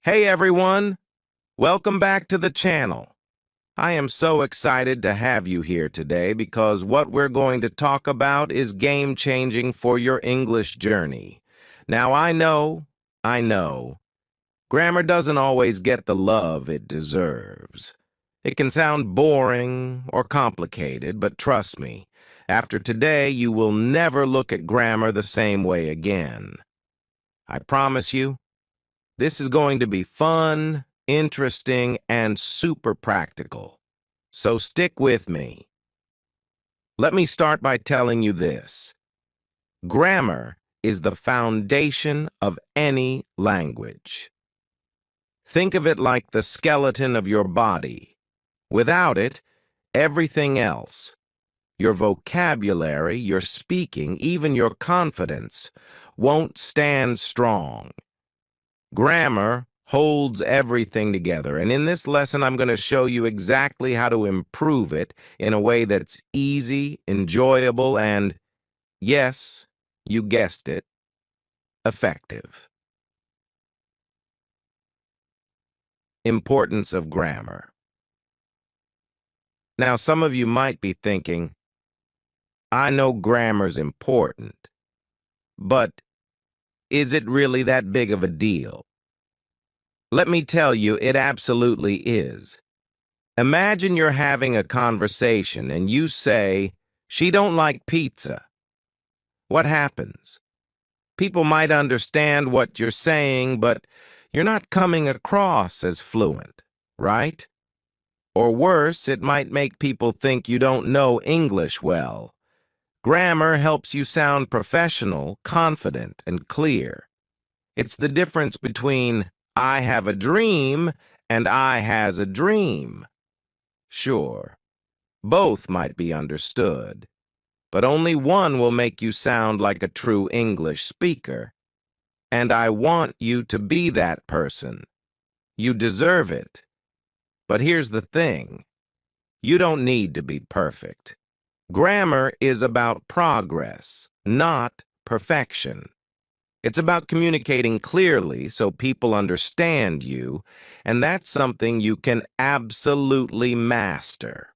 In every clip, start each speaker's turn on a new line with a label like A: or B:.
A: Hey everyone, welcome back to the channel. I am so excited to have you here today because what we're going to talk about is game-changing for your English journey. Now I know, grammar doesn't always get the love it deserves. It can sound boring or complicated, but trust me, after today you will never look at grammar the same way again. I promise you. This is going to be fun, interesting, and super practical. So stick with me. Let me start by telling you this. Grammar is the foundation of any language. Think of it like the skeleton of your body. Without it, everything else, your vocabulary, your speaking, even your confidence, won't stand strong. Grammar holds everything together, and in this lesson, I'm going to show you exactly how to improve it in a way that's easy, enjoyable, and, yes, you guessed it, effective. Importance of grammar. Now, some of you might be thinking, I know grammar's important, but is it really that big of a deal? Let me tell you, it absolutely is. Imagine you're having a conversation and you say, "She don't like pizza." What happens? People might understand what you're saying, but you're not coming across as fluent, right? Or worse, it might make people think you don't know English well. Grammar helps you sound professional, confident, and clear. It's the difference between "I have a dream" and "I has a dream." Sure, both might be understood, but only one will make you sound like a true English speaker. And I want you to be that person. You deserve it. But here's the thing. You don't need to be perfect. Grammar is about progress, not perfection. It's about communicating clearly so people understand you, and that's something you can absolutely master.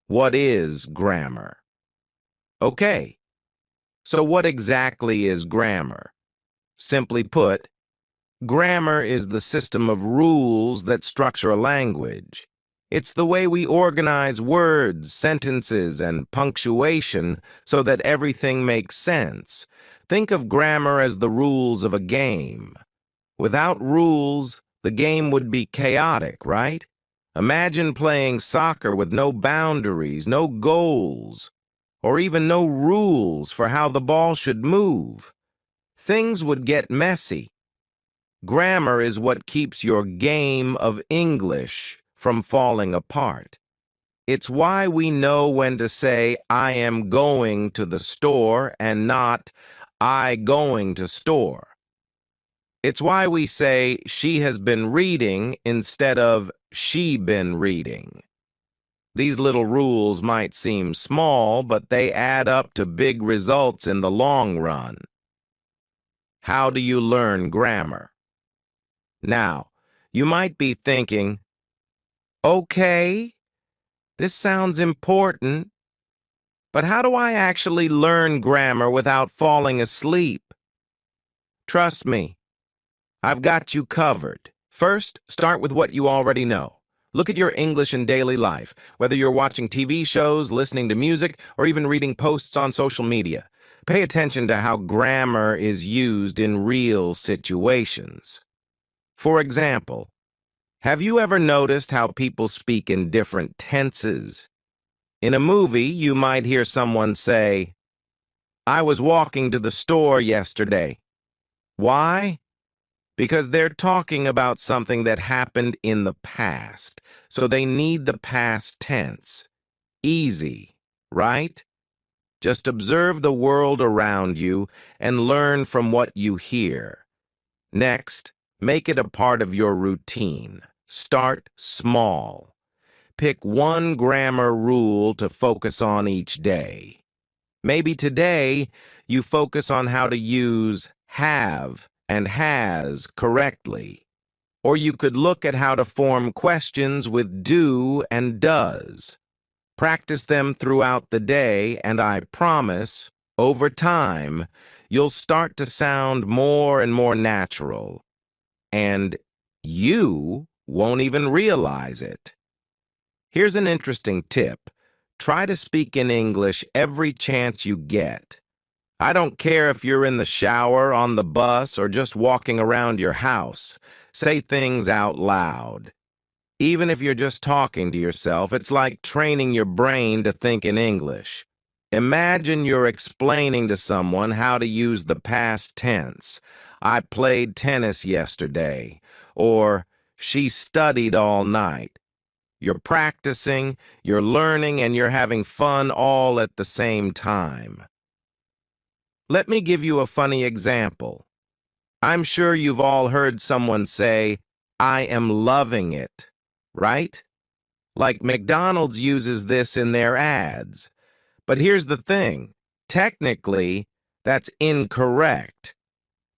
A: What is grammar? Okay, so what exactly is grammar? Simply put, grammar is the system of rules that structure a language. It's the way we organize words, sentences, and punctuation so that everything makes sense. Think of grammar as the rules of a game. Without rules, the game would be chaotic, right? Imagine playing soccer with no boundaries, no goals, or even no rules for how the ball should move. Things would get messy. Grammar is what keeps your game of English from falling apart. It's why we know when to say, "I am going to the store," and not, "I going to store." It's why we say, "She has been reading," instead of "she been reading." These little rules might seem small, but they add up to big results in the long run. How do you learn grammar? Now, you might be thinking, okay, this sounds important, but how do I actually learn grammar without falling asleep? Trust me, I've got you covered. First, start with what you already know. Look at your English in daily life, whether you're watching TV shows, listening to music, or even reading posts on social media. Pay attention to how grammar is used in real situations. For example, have you ever noticed how people speak in different tenses? In a movie, you might hear someone say, "I was walking to the store yesterday." Why? Because they're talking about something that happened in the past, so they need the past tense. Easy, right? Just observe the world around you and learn from what you hear. Next, make it a part of your routine. Start small. Pick one grammar rule to focus on each day. Maybe today you focus on how to use have and has correctly. Or you could look at how to form questions with do and does. Practice them throughout the day, and I promise, over time, you'll start to sound more and more natural. And you won't even realize it. Here's an interesting tip. Try to speak in English every chance you get. I don't care if you're in the shower, on the bus, or just walking around your house. Say things out loud. Even if you're just talking to yourself, it's like training your brain to think in English. Imagine you're explaining to someone how to use the past tense. I played tennis yesterday. Or, she studied all night. You're practicing, you're learning, and you're having fun all at the same time. Let me give you a funny example. I'm sure you've all heard someone say, I am loving it, right? Like McDonald's uses this in their ads. But here's the thing. Technically, that's incorrect.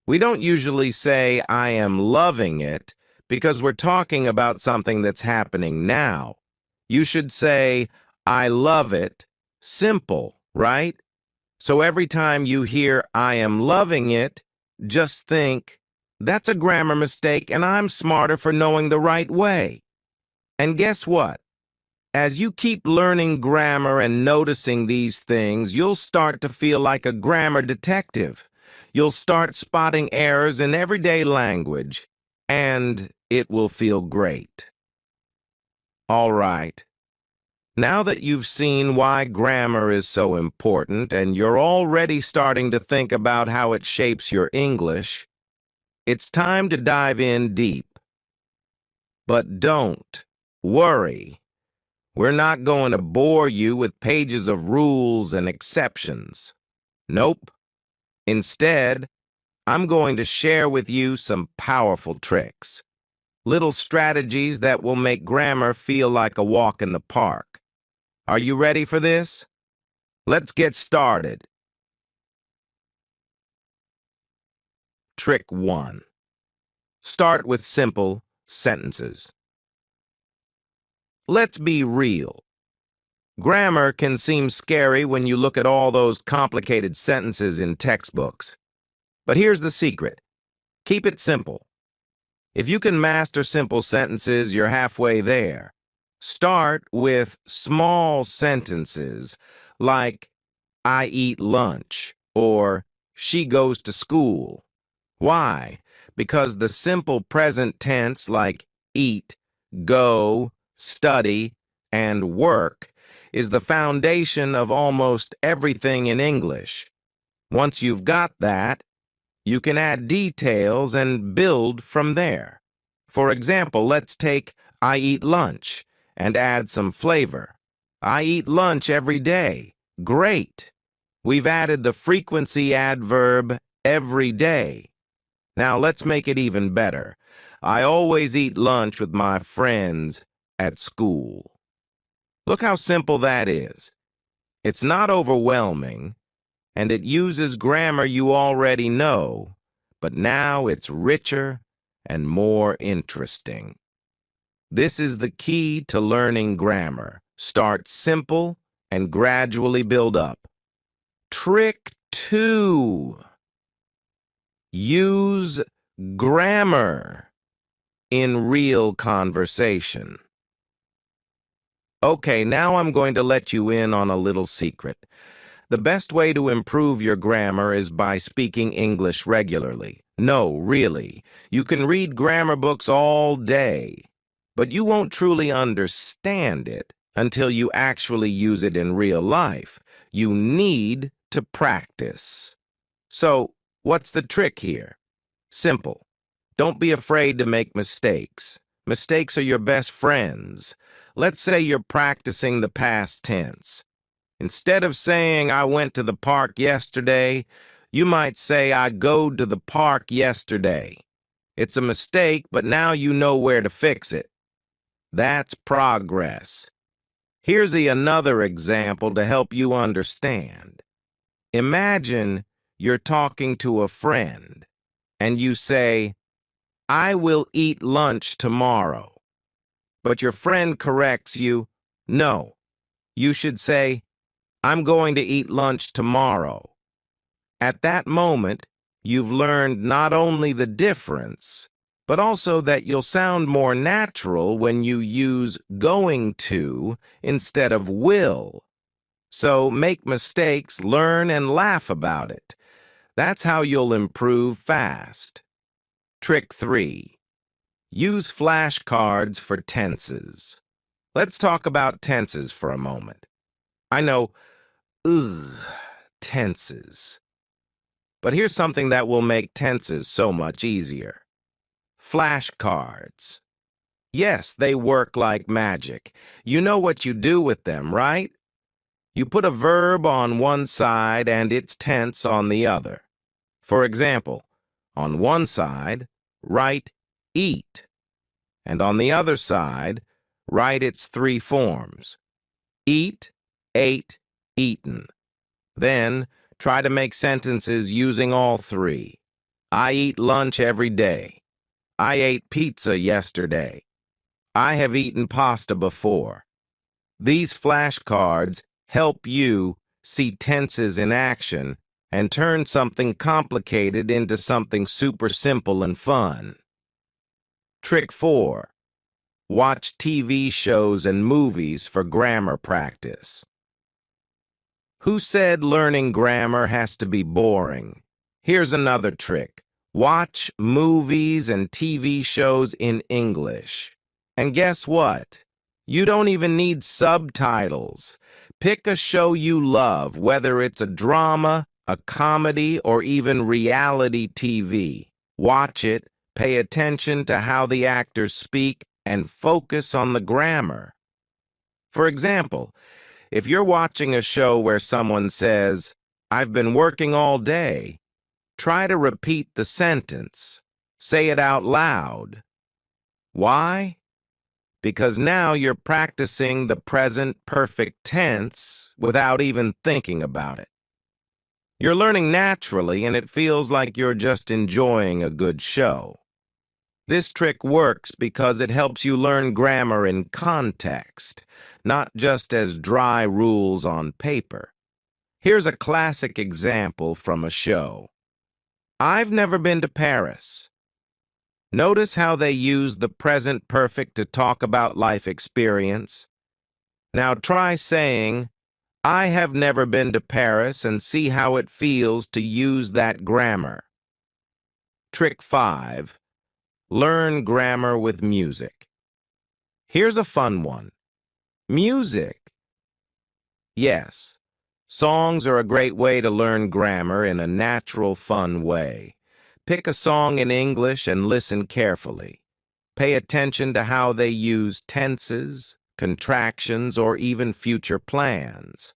A: We don't usually say, I am loving it, because we're talking about something that's happening now. You should say, I love it, simple, right? So every time you hear, I am loving it, just think, that's a grammar mistake and I'm smarter for knowing the right way. And guess what? As you keep learning grammar and noticing these things, you'll start to feel like a grammar detective. You'll start spotting errors in everyday language, and it will feel great. All right. Now that you've seen why grammar is so important and you're already starting to think about how it shapes your English, it's time to dive in deep. But don't worry. We're not going to bore you with pages of rules and exceptions. Nope. Instead, I'm going to share with you some powerful tricks, little strategies that will make grammar feel like a walk in the park. Are you ready for this? Let's get started. Trick 1. Start with simple sentences. Let's be real. Grammar can seem scary when you look at all those complicated sentences in textbooks. But here's the secret. Keep it simple. If you can master simple sentences, you're halfway there. Start with small sentences like, I eat lunch, or she goes to school. Why? Because the simple present tense like eat, go, study, and work is the foundation of almost everything in English. Once you've got that, you can add details and build from there. For example, let's take I eat lunch and add some flavor. I eat lunch every day. Great. We've added the frequency adverb every day. Now let's make it even better. I always eat lunch with my friends at school. Look how simple that is. It's not overwhelming, and it uses grammar you already know, but now it's richer and more interesting. This is the key to learning grammar. Start simple and gradually build up. Trick 2. Use grammar in real conversation. Okay, now I'm going to let you in on a little secret. The best way to improve your grammar is by speaking English regularly. No, really. You can read grammar books all day, but you won't truly understand it until you actually use it in real life. You need to practice. So, what's the trick here? Simple. Don't be afraid to make mistakes. Mistakes are your best friends. Let's say you're practicing the past tense. Instead of saying, I went to the park yesterday, you might say, I go to the park yesterday. It's a mistake, but now you know where to fix it. That's progress. Here's another example to help you understand. Imagine you're talking to a friend, and you say, I will eat lunch tomorrow. But your friend corrects you, no, you should say, I'm going to eat lunch tomorrow. At that moment, you've learned not only the difference, but also that you'll sound more natural when you use going to instead of will. So make mistakes, learn, and laugh about it. That's how you'll improve fast. Trick 3. Use flashcards for tenses. Let's talk about tenses for a moment. I know, ugh, tenses. But here's something that will make tenses so much easier. Flashcards. Yes, they work like magic. You know what you do with them, right? You put a verb on one side and its tense on the other. For example, on one side, write eat, and on the other side, write its three forms. Eat, ate, eaten. Then, try to make sentences using all three. I eat lunch every day. I ate pizza yesterday. I have eaten pasta before. These flashcards help you see tenses in action and turn something complicated into something super simple and fun. Trick 4. Watch TV shows and movies for grammar practice. Who said learning grammar has to be boring? Here's another trick. Watch movies and TV shows in English. And guess what? You don't even need subtitles. Pick a show you love, whether it's a drama, a comedy, or even reality TV. Watch it, pay attention to how the actors speak, and focus on the grammar. For example, if you're watching a show where someone says, I've been working all day, try to repeat the sentence. Say it out loud. Why? Because now you're practicing the present perfect tense without even thinking about it. You're learning naturally, and it feels like you're just enjoying a good show. This trick works because it helps you learn grammar in context, not just as dry rules on paper. Here's a classic example from a show. I've never been to Paris. Notice how they use the present perfect to talk about life experience. Now try saying, I have never been to Paris, and see how it feels to use that grammar. Trick 5. Learn grammar with music. Here's a fun one. Music. Yes, songs are a great way to learn grammar in a natural, fun way. Pick a song in English and listen carefully. Pay attention to how they use tenses, contractions, or even future plans.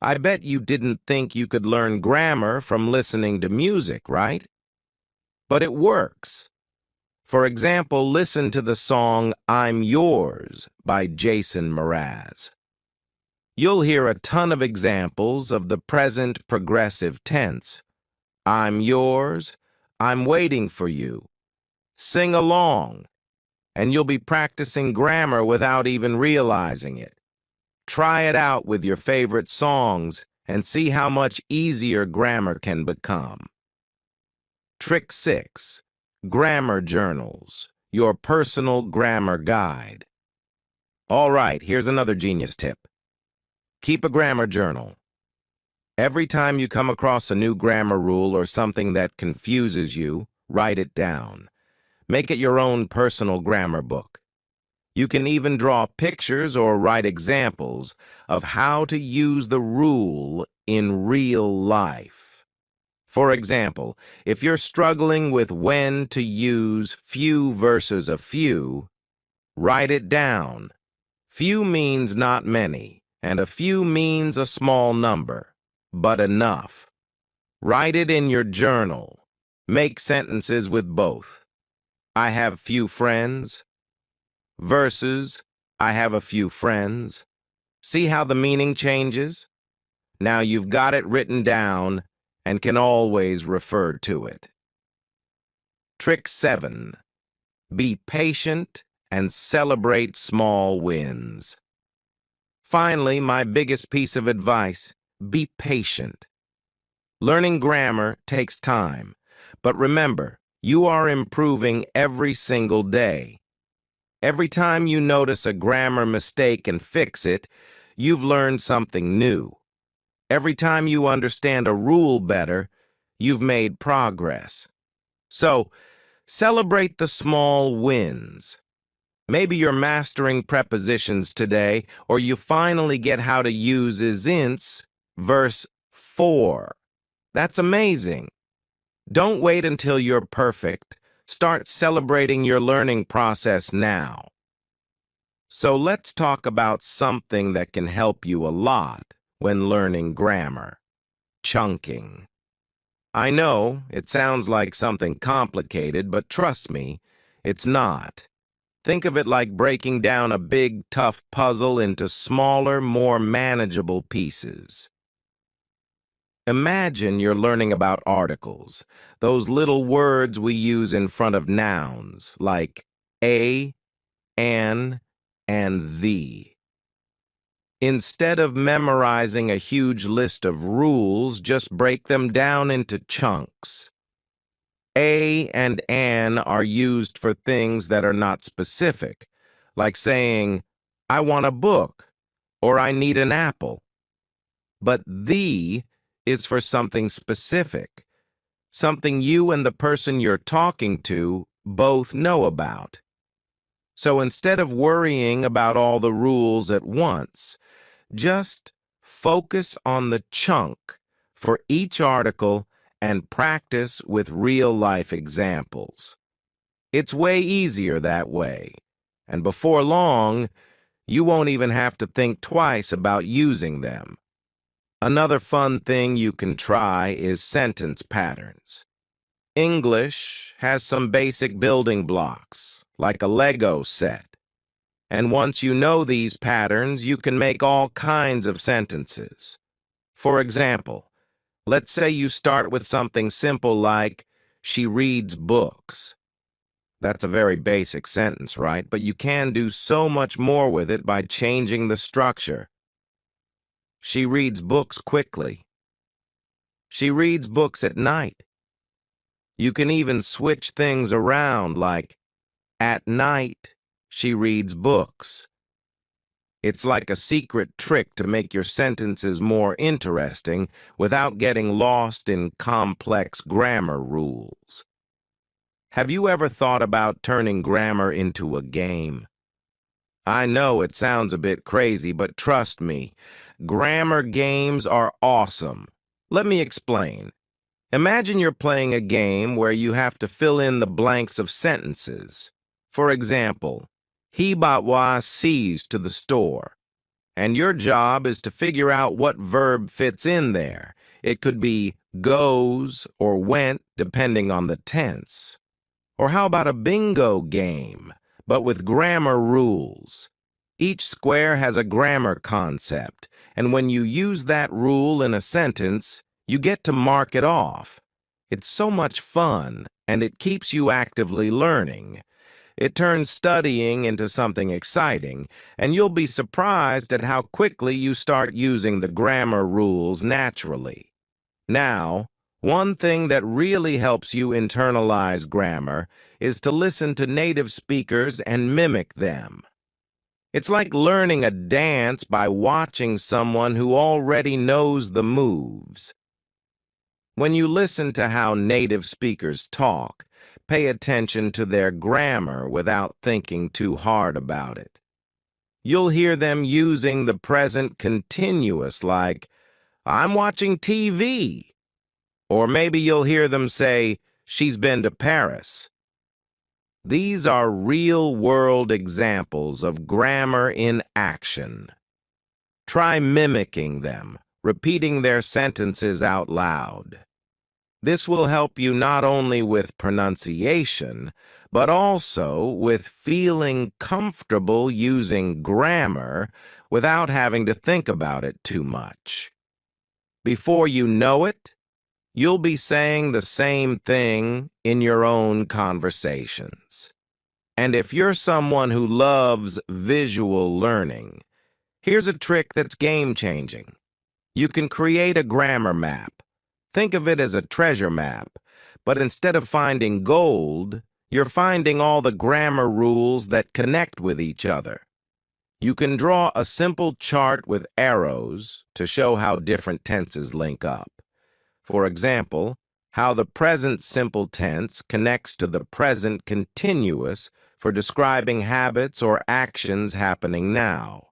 A: I bet you didn't think you could learn grammar from listening to music, right? But it works. For example, listen to the song I'm Yours by Jason Mraz. You'll hear a ton of examples of the present progressive tense. I'm yours, I'm waiting for you. Sing along, and you'll be practicing grammar without even realizing it. Try it out with your favorite songs and see how much easier grammar can become. Trick 6. Grammar journals, your personal grammar guide. All right, here's another genius tip. Keep a grammar journal. Every time you come across a new grammar rule or something that confuses you, write it down. Make it your own personal grammar book. You can even draw pictures or write examples of how to use the rule in real life. For example, if you're struggling with when to use few versus a few, write it down. Few means not many, and a few means a small number, but enough. Write it in your journal. Make sentences with both. I have few friends versus I have a few friends. See how the meaning changes? Now you've got it written down and can always refer to it. Trick 7. Be patient and celebrate small wins. Finally, my biggest piece of advice, be patient. Learning grammar takes time, but remember, you are improving every single day. Every time you notice a grammar mistake and fix it, you've learned something new. Every time you understand a rule better, you've made progress. So, celebrate the small wins. Maybe you're mastering prepositions today, or you finally get how to use isn't verse 4. That's amazing. Don't wait until you're perfect. Start celebrating your learning process now. So let's talk about something that can help you a lot when learning grammar. Chunking. I know it sounds like something complicated, but trust me, it's not. Think of it like breaking down a big, tough puzzle into smaller, more manageable pieces. Imagine you're learning about articles, those little words we use in front of nouns, like a, an, and the. Instead of memorizing a huge list of rules, just break them down into chunks. A and an are used for things that are not specific, like saying, I want a book, or I need an apple. But the is for something specific, something you and the person you're talking to both know about. So instead of worrying about all the rules at once, just focus on the chunk for each article and practice with real-life examples. It's way easier that way, and before long, you won't even have to think twice about using them. Another fun thing you can try is sentence patterns. English has some basic building blocks, like a Lego set. And once you know these patterns, you can make all kinds of sentences. For example, let's say you start with something simple like, she reads books. That's a very basic sentence, right? But you can do so much more with it by changing the structure. She reads books quickly. She reads books at night. You can even switch things around like, at night, she reads books. It's like a secret trick to make your sentences more interesting without getting lost in complex grammar rules. Have you ever thought about turning grammar into a game? I know it sounds a bit crazy, but trust me, grammar games are awesome. Let me explain. Imagine you're playing a game where you have to fill in the blanks of sentences. For example, he bought was to the store. And your job is to figure out what verb fits in there. It could be goes or went, depending on the tense. Or how about a bingo game, but with grammar rules? Each square has a grammar concept, and when you use that rule in a sentence, you get to mark it off. It's so much fun, and it keeps you actively learning. It turns studying into something exciting, and you'll be surprised at how quickly you start using the grammar rules naturally. Now, one thing that really helps you internalize grammar is to listen to native speakers and mimic them. It's like learning a dance by watching someone who already knows the moves. When you listen to how native speakers talk, pay attention to their grammar without thinking too hard about it. You'll hear them using the present continuous like, I'm watching TV. Or maybe you'll hear them say, she's been to Paris. These are real-world examples of grammar in action. Try mimicking them, repeating their sentences out loud. This will help you not only with pronunciation, but also with feeling comfortable using grammar without having to think about it too much. Before you know it, you'll be saying the same thing in your own conversations. And if you're someone who loves visual learning, here's a trick that's game-changing. You can create a grammar map. Think of it as a treasure map, but instead of finding gold, you're finding all the grammar rules that connect with each other. You can draw a simple chart with arrows to show how different tenses link up. For example, how the present simple tense connects to the present continuous for describing habits or actions happening now,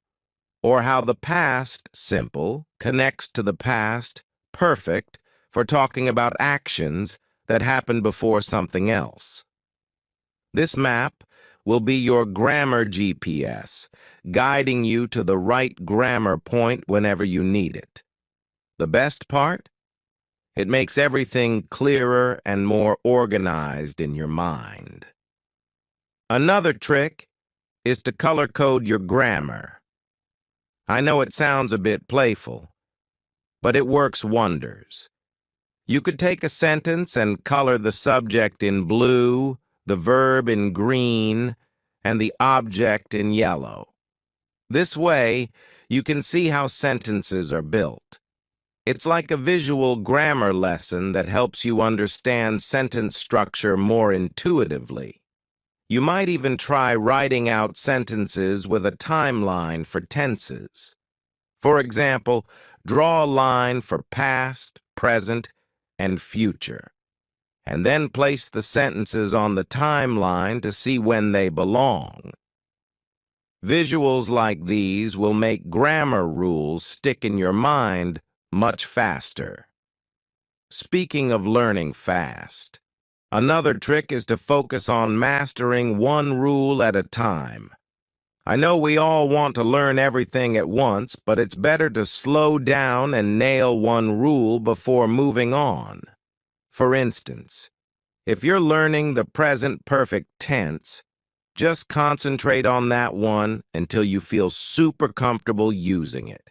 A: or how the past simple connects to the past perfect for talking about actions that happened before something else. This map will be your grammar GPS, guiding you to the right grammar point whenever you need it. The best part? It makes everything clearer and more organized in your mind. Another trick is to color code your grammar. I know it sounds a bit playful, but it works wonders. You could take a sentence and color the subject in blue, the verb in green, and the object in yellow. This way, you can see how sentences are built. It's like a visual grammar lesson that helps you understand sentence structure more intuitively. You might even try writing out sentences with a timeline for tenses. For example, draw a line for past, present, and future, and then place the sentences on the timeline to see when they belong. Visuals like these will make grammar rules stick in your mind much faster. Speaking of learning fast, another trick is to focus on mastering one rule at a time. I know we all want to learn everything at once, but it's better to slow down and nail one rule before moving on. For instance, if you're learning the present perfect tense, just concentrate on that one until you feel super comfortable using it.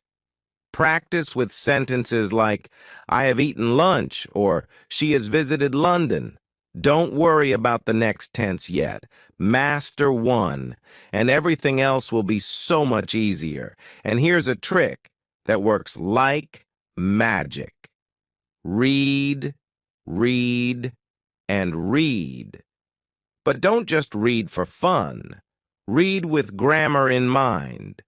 A: Practice with sentences like, I have eaten lunch, or she has visited London. Don't worry about the next tense yet. Master one, and everything else will be so much easier. And here's a trick that works like magic. Read, read, and read. But don't just read for fun. Read with grammar in mind.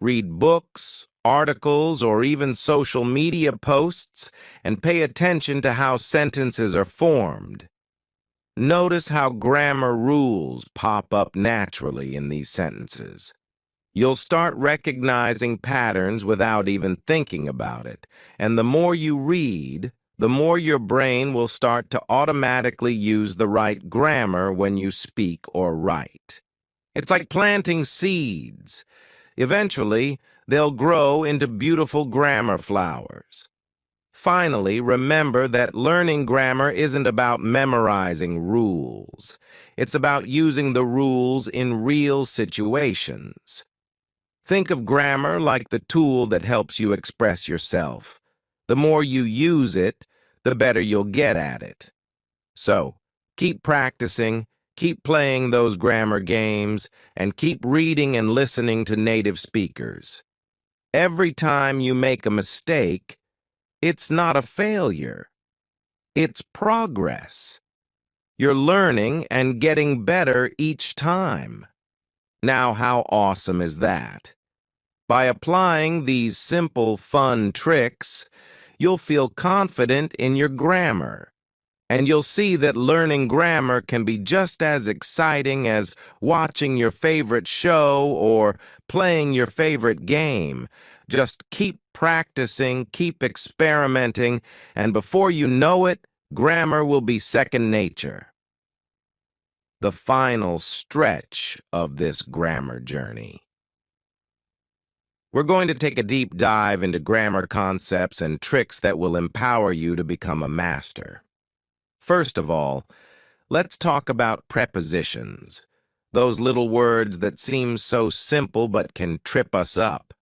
A: Read books, articles, or even social media posts, and pay attention to how sentences are formed. Notice how grammar rules pop up naturally in these sentences. You'll start recognizing patterns without even thinking about it, and the more you read, the more your brain will start to automatically use the right grammar when you speak or write. It's like planting seeds. Eventually, they'll grow into beautiful grammar flowers. Finally, remember that learning grammar isn't about memorizing rules. It's about using the rules in real situations. Think of grammar like the tool that helps you express yourself. The more you use it, the better you'll get at it. So, keep practicing, keep playing those grammar games, and keep reading and listening to native speakers. Every time you make a mistake, it's not a failure. It's progress. You're learning and getting better each time. Now, how awesome is that? By applying these simple, fun tricks, you'll feel confident in your grammar. And you'll see that learning grammar can be just as exciting as watching your favorite show or playing your favorite game. Just keep practicing, keep experimenting, and before you know it, grammar will be second nature. The final stretch of this grammar journey. We're going to take a deep dive into grammar concepts and tricks that will empower you to become a master. First of all, let's talk about prepositions, those little words that seem so simple but can trip us up.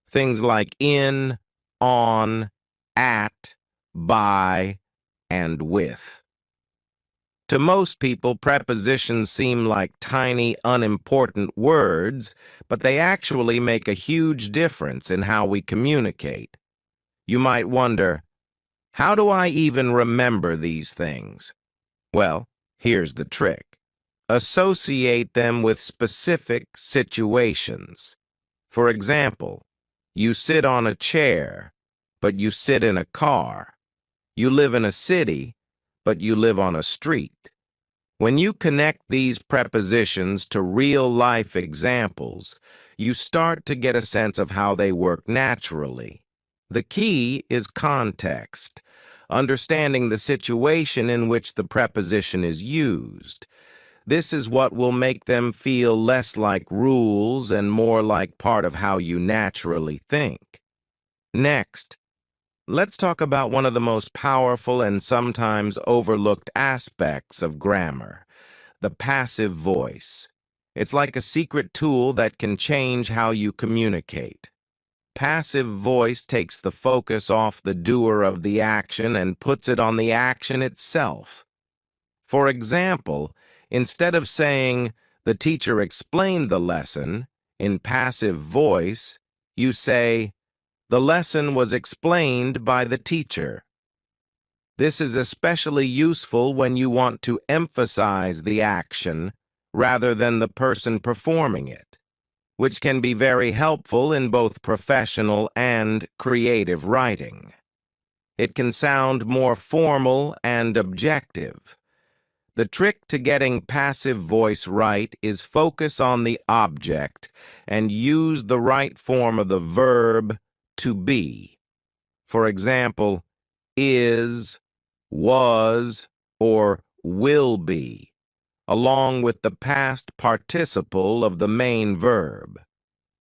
A: Things like in, on, at, by, and with. To most people, prepositions seem like tiny, unimportant words, but they actually make a huge difference in how we communicate. You might wonder, how do I even remember these things? Well, here's the trick. Associate them with specific situations. For example, you sit on a chair, but you sit in a car. You live in a city, but you live on a street. When you connect these prepositions to real-life examples, you start to get a sense of how they work naturally. The key is context, understanding the situation in which the preposition is used. This is what will make them feel less like rules and more like part of how you naturally think. Next, let's talk about one of the most powerful and sometimes overlooked aspects of grammar, the passive voice. It's like a secret tool that can change how you communicate. Passive voice takes the focus off the doer of the action and puts it on the action itself. For example, instead of saying, "The teacher explained the lesson," in passive voice, you say, "The lesson was explained by the teacher." This is especially useful when you want to emphasize the action rather than the person performing it, which can be very helpful in both professional and creative writing. It can sound more formal and objective. The trick to getting passive voice right is focus on the object and use the right form of the verb to be. For example, is, was, or will be, along with the past participle of the main verb.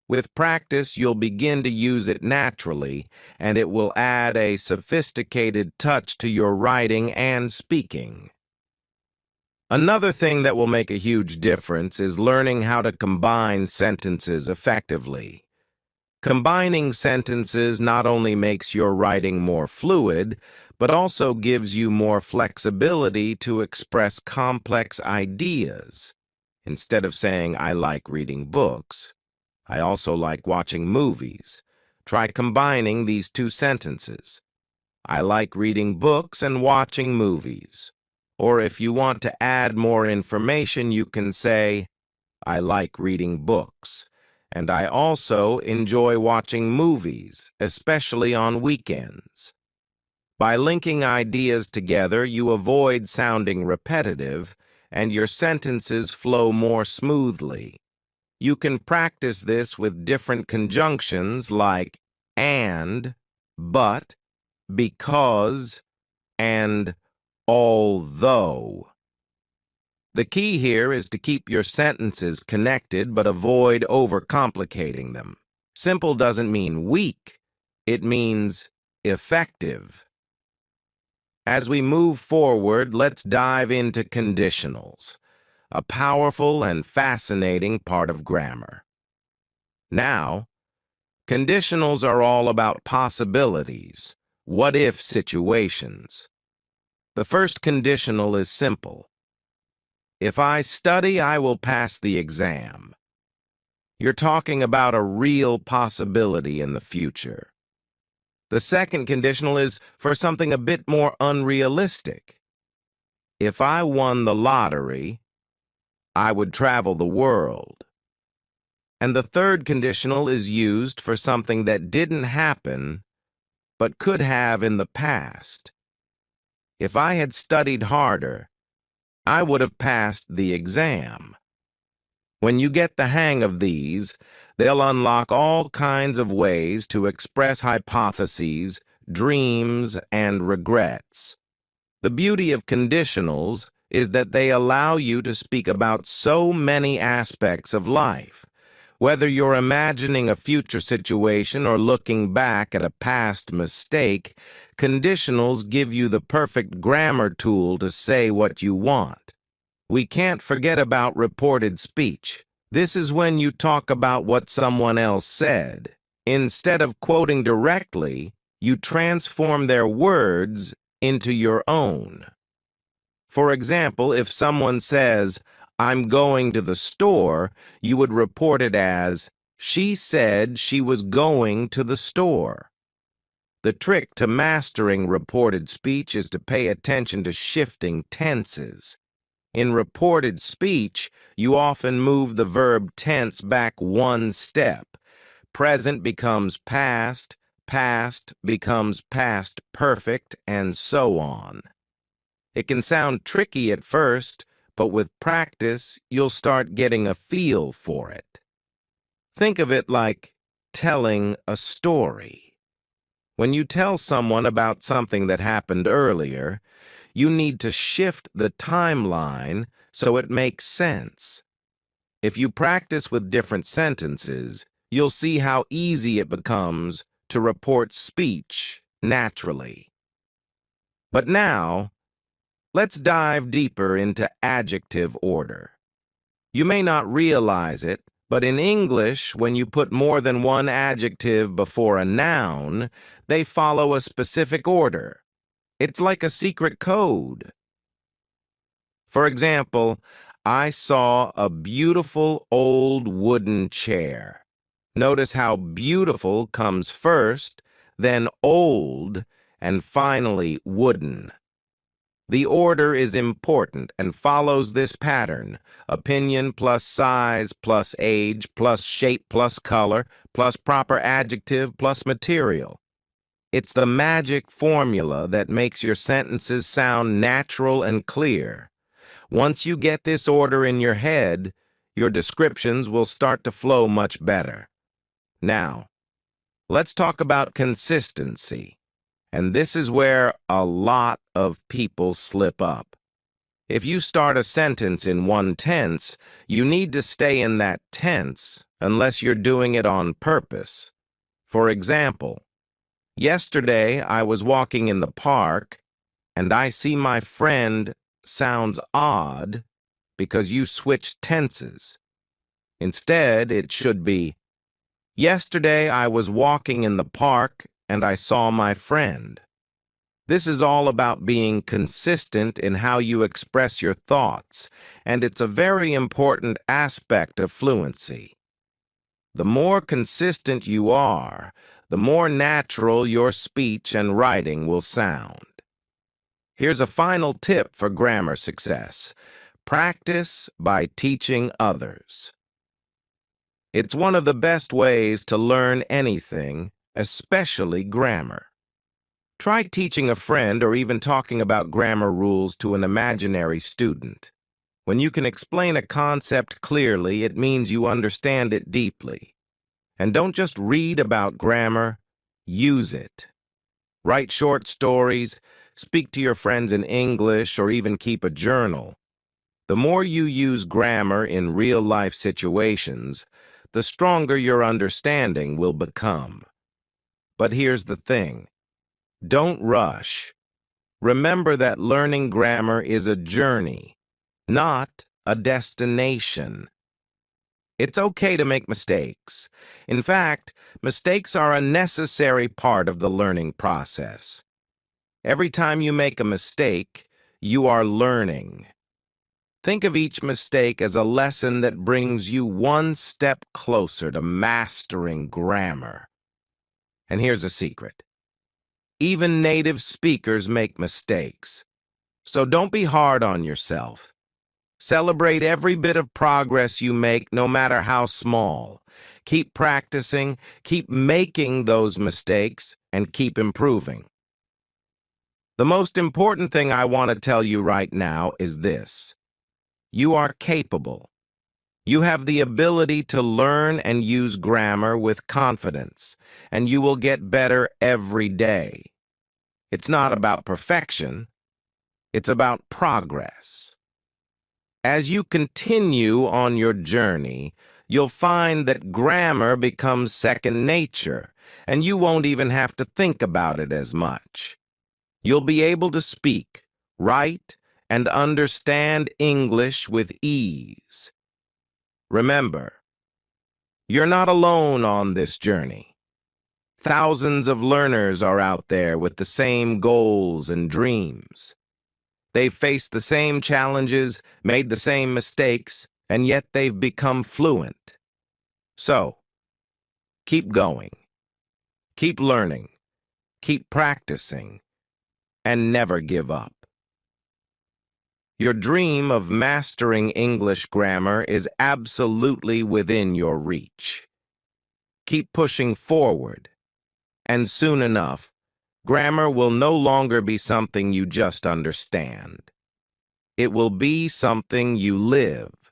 A: With practice, you'll begin to use it naturally, and it will add a sophisticated touch to your writing and speaking. Another thing that will make a huge difference is learning how to combine sentences effectively. Combining sentences not only makes your writing more fluid, but also gives you more flexibility to express complex ideas. Instead of saying, "I like reading books," "I also like watching movies." Try combining these two sentences. "I like reading books and watching movies." Or if you want to add more information, you can say, "I like reading books, and I also enjoy watching movies, especially on weekends." By linking ideas together, you avoid sounding repetitive, and your sentences flow more smoothly. You can practice this with different conjunctions like and, but, because, and although. The key here is to keep your sentences connected but avoid overcomplicating them. Simple doesn't mean weak, it means effective. As we move forward, let's dive into conditionals, a powerful and fascinating part of grammar. Now, conditionals are all about possibilities, what-if situations. The first conditional is simple. If I study, I will pass the exam. You're talking about a real possibility in the future. The second conditional is for something a bit more unrealistic. If I won the lottery, I would travel the world. And the third conditional is used for something that didn't happen, but could have in the past. If I had studied harder, I would have passed the exam. When you get the hang of these, they'll unlock all kinds of ways to express hypotheses, dreams, and regrets. The beauty of conditionals is that they allow you to speak about so many aspects of life. Whether you're imagining a future situation or looking back at a past mistake, conditionals give you the perfect grammar tool to say what you want. We can't forget about reported speech. This is when you talk about what someone else said. Instead of quoting directly, you transform their words into your own. For example, if someone says, "I'm going to the store," you would report it as, "She said she was going to the store." The trick to mastering reported speech is to pay attention to shifting tenses. In reported speech, you often move the verb tense back one step. Present becomes past, past becomes past perfect, and so on. It can sound tricky at first, but with practice, you'll start getting a feel for it. Think of it like telling a story. When you tell someone about something that happened earlier, you need to shift the timeline so it makes sense. If you practice with different sentences, you'll see how easy it becomes to report speech naturally. But now, let's dive deeper into adjective order. You may not realize it, but in English, when you put more than one adjective before a noun, they follow a specific order. It's like a secret code. For example, I saw a beautiful old wooden chair. Notice how beautiful comes first, then old, and finally wooden. The order is important and follows this pattern: opinion plus size plus age plus shape plus color plus proper adjective plus material. It's the magic formula that makes your sentences sound natural and clear. Once you get this order in your head, your descriptions will start to flow much better. Now, let's talk about consistency. And this is where a lot of people slip up. If you start a sentence in one tense, you need to stay in that tense unless you're doing it on purpose. For example, yesterday I was walking in the park and I see my friend sounds odd because you switched tenses. Instead, it should be, yesterday I was walking in the park and I saw my friend. This is all about being consistent in how you express your thoughts, and it's a very important aspect of fluency. The more consistent you are, the more natural your speech and writing will sound. Here's a final tip for grammar success. Practice by teaching others. It's one of the best ways to learn anything, especially grammar. Try teaching a friend or even talking about grammar rules to an imaginary student. When you can explain a concept clearly, it means you understand it deeply. And don't just read about grammar, use it. Write short stories, speak to your friends in English, or even keep a journal. The more you use grammar in real-life situations, the stronger your understanding will become. But here's the thing. Don't rush. Remember that learning grammar is a journey, not a destination. It's okay to make mistakes. In fact, mistakes are a necessary part of the learning process. Every time you make a mistake, you are learning. Think of each mistake as a lesson that brings you one step closer to mastering grammar. And here's a secret. Even native speakers make mistakes. So don't be hard on yourself. Celebrate every bit of progress you make, no matter how small. Keep practicing, keep making those mistakes, and keep improving. The most important thing I want to tell you right now is this. You are capable. You have the ability to learn and use grammar with confidence, and you will get better every day. It's not about perfection. It's about progress. As you continue on your journey, you'll find that grammar becomes second nature, and you won't even have to think about it as much. You'll be able to speak, write, and understand English with ease. Remember, you're not alone on this journey. Thousands of learners are out there with the same goals and dreams. They've faced the same challenges, made the same mistakes, and yet they've become fluent. So, keep going, keep learning, keep practicing, and never give up. Your dream of mastering English grammar is absolutely within your reach. Keep pushing forward, and soon enough, grammar will no longer be something you just understand. It will be something you live.